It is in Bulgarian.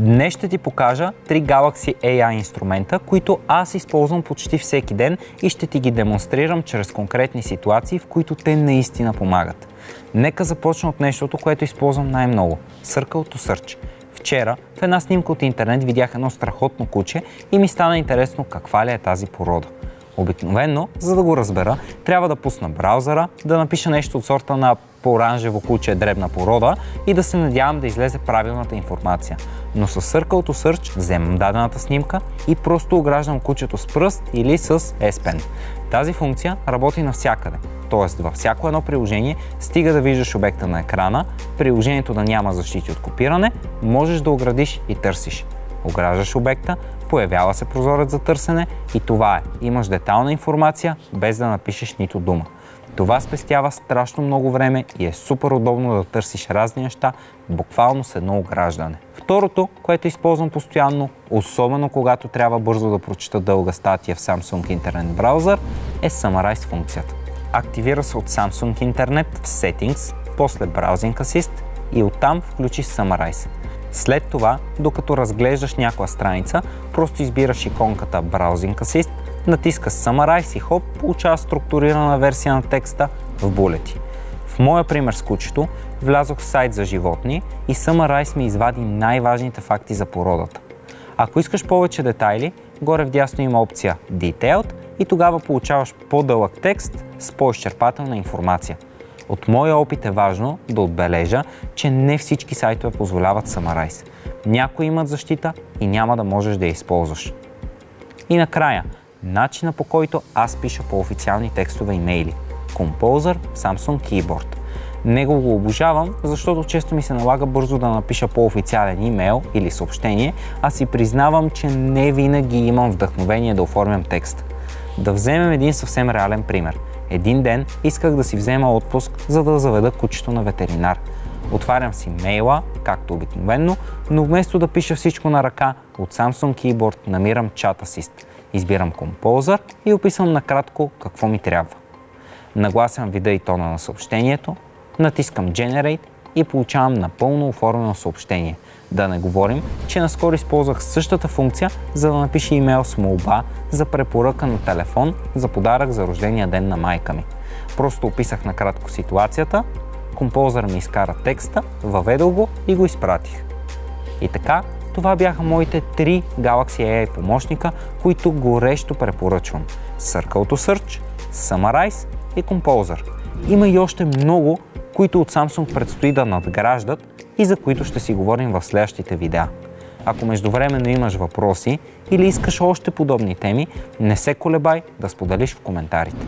Днес ще ти покажа 3 Galaxy AI инструмента, които аз използвам почти всеки ден и ще ти ги демонстрирам чрез конкретни ситуации, в които те наистина помагат. Нека започна от нещото, което използвам най-много – Circle to Search. Вчера в една снимка от интернет видях едно страхотно куче и ми стана интересно каква ли е тази порода. Обикновено, за да го разбера, трябва да пусна браузъра, да напиша нещо от сорта на по-оранжево куче дребна порода и да се надявам да излезе правилната информация. Но с Circle to Search вземам дадената снимка и просто ограждам кучето с пръст или с S Pen. Тази функция работи навсякъде, т.е. във всяко едно приложение, стига да виждаш обекта на екрана, приложението да няма защити от копиране, можеш да оградиш и търсиш. Ограждаш обекта, появява се прозорец за търсене и това е. Имаш детайлна информация, без да напишеш нито дума. Това спестява страшно много време и е супер удобно да търсиш разни неща, буквално с едно ограждане. Второто, което използвам постоянно, особено когато трябва бързо да прочита дълга статия в Samsung интернет браузър, е Summarize функцията. Активира се от Samsung интернет в Settings, после Browsing Assist и оттам включи Summarize. След това, докато разглеждаш някоя страница, просто избираш иконката Browsing Assist, натискаш Summarize и хоп, получава структурирана версия на текста в булети. В моя пример с кучето, влязох в сайт за животни и Summarize ми извади най-важните факти за породата. Ако искаш повече детайли, горе вдясно има опция Detailed и тогава получаваш по-дълъг текст с по-изчерпателна информация. От моя опит е важно да отбележа, че не всички сайтове позволяват Summarize. Някои имат защита и няма да можеш да я използваш. И накрая, начина по който аз пиша по официални текстове имейли. Composer Samsung Keyboard. Него го обожавам, защото често ми се налага бързо да напиша по-официален имейл или съобщение, а си признавам, че не винаги имам вдъхновение да оформям текст. Да вземем един съвсем реален пример. Един ден исках да си взема отпуск, за да заведа кучето на ветеринар. Отварям си мейла, както обикновено, но вместо да пиша всичко на ръка, от Samsung Keyboard намирам Chat Assist. Избирам Composer и описвам накратко какво ми трябва. Нагласям вида и тона на съобщението, натискам Generate и получавам напълно оформено съобщение. Да не говорим, че наскоро използвах същата функция, за да напиша имейл с молба за препоръка на телефон за подарък за рождения ден на майка ми. Просто описах накратко ситуацията, Composer ми изкара текста, въведох го и го изпратих. И така, това бяха моите 3 Galaxy AI помощника, които горещо препоръчвам. Circle to Search, Summarize и Composer. Има и още много, които от Samsung предстои да надграждат и за които ще си говорим в следващите видеа. Ако междувременно имаш въпроси или искаш още подобни теми, не се колебай да споделиш в коментарите.